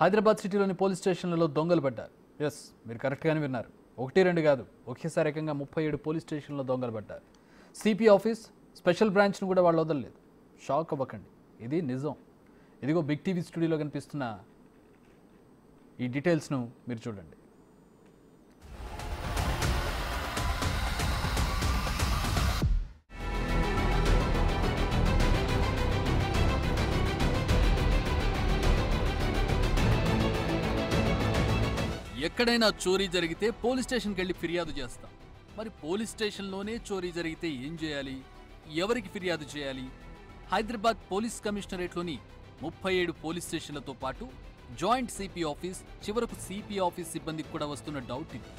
హైదరాబాద్ సిటీలోని పోలీస్ స్టేషన్లలో దొంగలు పడ్డారు. ఎస్, మీరు కరెక్ట్గానే విన్నారు. ఒకటి రెండు కాదు, ఒకేసారి ఏకంగా 37 పోలీస్ స్టేషన్లో దొంగలు పడ్డారు. సిపి ఆఫీస్, స్పెషల్ బ్రాంచ్ను కూడా వాళ్ళు వదలలేదు. షాక్ అవ్వకండి, ఇది నిజం. ఇదిగో బిగ్ టీవీ స్టూడియోలో కనిపిస్తున్న ఈ డీటెయిల్స్ను మీరు చూడండి. ఎక్కడైనా చోరీ జరిగితే పోలీస్ స్టేషన్కి వెళ్ళి ఫిర్యాదు చేస్తాం. మరి పోలీస్ స్టేషన్లోనే చోరీ జరిగితే ఏం చేయాలి, ఎవరికి ఫిర్యాదు చేయాలి? హైదరాబాద్ పోలీస్ కమిషనరేట్లోని 37 పోలీస్ స్టేషన్లతో పాటు జాయింట్ సిపి ఆఫీస్, చివరకు సిపి ఆఫీస్ సిబ్బందికి కూడా వస్తున్న డౌట్ ఇది.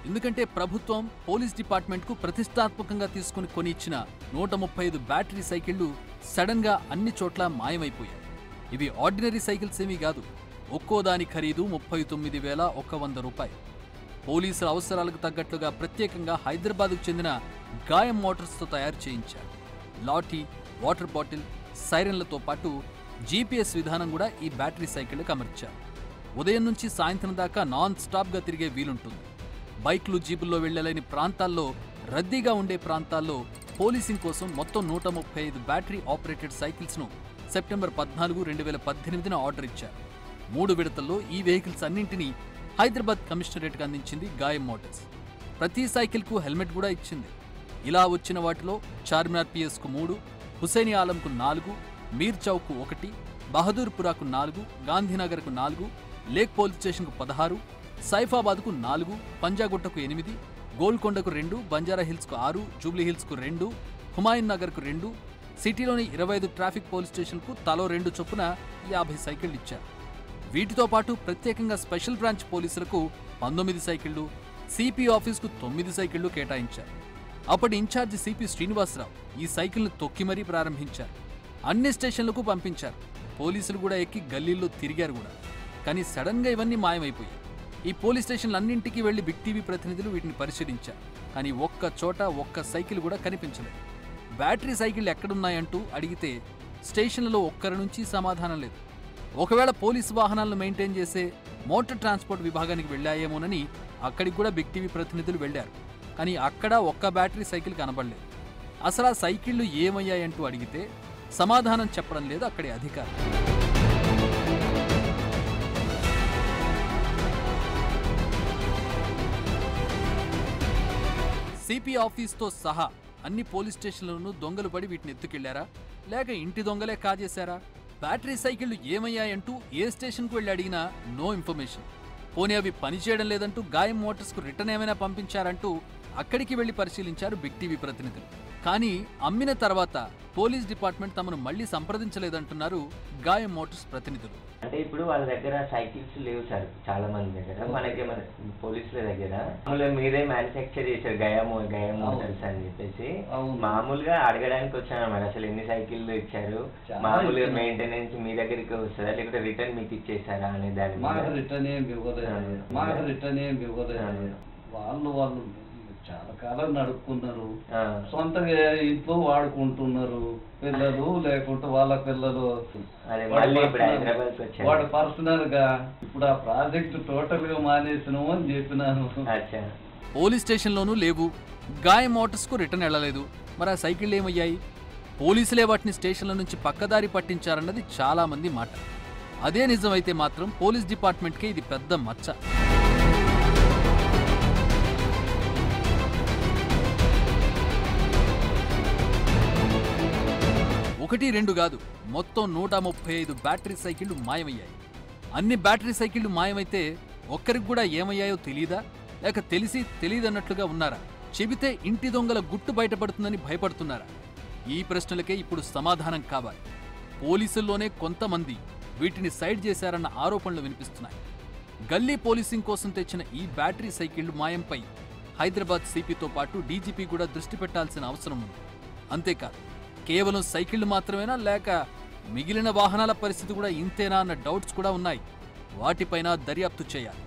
ఎందుకంటే ప్రభుత్వం పోలీస్ డిపార్ట్మెంట్కు ప్రతిష్టాత్మకంగా తీసుకుని కొని ఇచ్చిన 135 బ్యాటరీ సైకిళ్లు సడన్గా అన్ని చోట్ల మాయమైపోయాయి. ఇవి ఆర్డినరీ సైకిల్స్ ఏమీ కాదు. ఒక్కో దాని ఖరీదు 39,100 రూపాయలు. పోలీసుల అవసరాలకు తగ్గట్లుగా ప్రత్యేకంగా హైదరాబాద్కు చెందిన గాయం మోటార్స్తో తయారు చేయించారు. లాఠీ, వాటర్ బాటిల్, సైరన్లతో పాటు జీపీఎస్ విధానం కూడా ఈ బ్యాటరీ సైకిళ్లకు అమర్చారు. ఉదయం నుంచి సాయంత్రం దాకా నాన్ స్టాప్గా తిరిగే వీలుంటుంది. బైక్లు, జీపుల్లో వెళ్లలేని ప్రాంతాల్లో, రద్దీగా ఉండే ప్రాంతాల్లో పోలీసింగ్ కోసం మొత్తం 135 బ్యాటరీ ఆపరేటెడ్ సైకిల్స్ను సెప్టెంబర్ 14, 2018న ఆర్డర్ ఇచ్చారు. 3 విడతల్లో ఈ వెహికల్స్ అన్నింటినీ హైదరాబాద్ కమిషనరేట్కి అందించింది గాయం మోటార్స్. ప్రతి సైకిల్కు హెల్మెట్ కూడా ఇచ్చింది. ఇలా వచ్చిన వాటిలో చార్మినార్ పిఎస్కు 3, హుసైని ఆలంకు 4, మీర్ చౌక్కు 1, బహదూర్పురాకు 4, గాంధీనగర్కు 4, లేక్ పోలీస్ స్టేషన్కు 16, సైఫాబాద్కు 4, పంజాగుట్టకు 8, గోల్కొండకు 2, బంజారాహిల్స్కు 6, జూబ్లీహిల్స్కు 2, హుమాయూన్ నగర్కు 2, సిటీలోని 25 ట్రాఫిక్ పోలీస్ స్టేషన్కు తలో 2 చొప్పున 50 సైకిళ్లు ఇచ్చారు. వీటితో పాటు ప్రత్యేకంగా స్పెషల్ బ్రాంచ్ పోలీసులకు 19 సైకిళ్లు, సిపి ఆఫీస్కు 9 సైకిళ్లు కేటాయించారు. అప్పటి ఇన్ఛార్జి సిపి శ్రీనివాసరావు ఈ సైకిల్ను తొక్కి మరీ ప్రారంభించారు. అన్ని స్టేషన్లకు పంపించారు. పోలీసులు కూడా ఎక్కి గల్లీల్లో తిరిగారు కూడా. కానీ సడన్గా ఇవన్నీ మాయమైపోయాయి. ఈ పోలీస్ స్టేషన్లన్నింటికీ వెళ్లి బిగ్ టీవీ ప్రతినిధులు వీటిని పరిశీలించారు. కానీ ఒక్క చోట ఒక్క సైకిల్ కూడా కనిపించలేదు. బ్యాటరీ సైకిళ్లు ఎక్కడున్నాయంటూ అడిగితే స్టేషన్లలో ఒక్కరి నుంచి సమాధానం లేదు. ఒకవేళ పోలీసు వాహనాలను మెయింటైన్ చేసే మోటార్ ట్రాన్స్పోర్ట్ విభాగానికి వెళ్లాయేమోనని అక్కడికి కూడా బిగ్ టీవీ ప్రతినిధులు వెళ్లారు. కానీ అక్కడ ఒక్క బ్యాటరీ సైకిల్ కనబడలేదు. అసలు ఆ సైకిళ్లు ఏమయ్యాయంటూ అడిగితే సమాధానం చెప్పడం లేదు అక్కడి అధికారులు. సిపి ఆఫీస్తో సహా అన్ని పోలీస్ స్టేషన్లను దొంగలు పడి వీటిని ఎత్తుకెళ్లారా, లేక ఇంటి దొంగలే కాజేశారా? బ్యాటరీ సైకిళ్లు ఏమయ్యాయంటూ ఏ స్టేషన్కు వెళ్ళి అడిగినా నో ఇన్ఫర్మేషన్. పోనీ అవి పనిచేయడం లేదంటూ గాయం మోటార్స్కు రిటర్న్ ఏమైనా పంపించారంటూ అక్కడికి వెళ్లి పరిశీలించారు బిగ్ టీవీ ప్రతినిధులు. కానీ అమ్మిన తర్వాత పోలీస్ డిపార్ట్మెంట్ తమను మళ్లీ సంప్రదించలేదంటున్నారు గాయం మోటార్స్ ప్రతినిధులు. అంటే ఇప్పుడు వాళ్ళ దగ్గర సైకిల్స్ లేవు సార్, చాలా మంది దగ్గర. మనకి మన పోలీసుల దగ్గర మామూలుగా మీరే మ్యానుఫ్యాక్చర్ చేశారు గాయం మోటార్స్ అని చెప్పేసి మామూలుగా అడగడానికి వచ్చాను అన్నమాట. అసలు ఎన్ని సైకిళ్ళు ఇచ్చారు, మామూలుగా మెయింటెనెన్స్ మీ దగ్గరికి వస్తుందా లేకపోతే రిటర్న్ మీకు ఇచ్చేసారా అనే దాని వాళ్ళు చాలా కాలం నడుపుకున్నారు, సొంతగా ఇంట్లో వాడుకుంటున్నారు పిల్లలు, లేకుంటే వాళ్ళ పిల్లలు. వాడు పర్సనల్ గా ఇప్పుడు ఆ ప్రాజెక్ట్ టోటల్ గా మానేసినాము అని చెప్పినాను. పోలీస్ స్టేషన్లోనూ లేవు, గాయం మోటార్స్ కు రిటర్న్ వెళ్ళలేదు. మరి ఆ సైకిళ్ళు ఏమయ్యాయి? పోలీసులే వాటిని స్టేషన్ల నుంచి పక్కదారి పట్టించారన్నది చాలా మంది మాట. అదే నిజమైతే మాత్రం పోలీస్ డిపార్ట్మెంట్కే ఇది పెద్ద మచ్చ. ఒకటి రెండు కాదు, మొత్తం 135 బ్యాటరీ సైకిళ్లు మాయమయ్యాయి. అన్ని బ్యాటరీ సైకిళ్లు మాయమైతే ఒక్కరికి కూడా ఏమయ్యాయో తెలీదా, లేక తెలిసి తెలీదన్నట్లుగా ఉన్నారా? చెబితే ఇంటి దొంగల గుట్టు బయటపడుతుందని భయపడుతున్నారా? ఈ ప్రశ్నలకే ఇప్పుడు సమాధానం కావాలి. పోలీసుల్లోనే కొంతమంది వీటిని సైడ్ చేశారన్న ఆరోపణలు వినిపిస్తున్నాయి. గల్లీ పోలీసింగ్ కోసం తెచ్చిన ఈ బ్యాటరీ సైకిళ్లు మాయంపై హైదరాబాద్ సిపితో పాటు డీజీపీ కూడా దృష్టి పెట్టాల్సిన అవసరం ఉంది. అంతేకాదు, కేవలం సైకిళ్లు మాత్రమేనా, లేక మిగిలిన వాహనాల పరిస్థితి కూడా ఇంతేనా అన్న డౌట్స్ కూడా ఉన్నాయి. వాటిపైన దర్యాప్తు చేయాలి.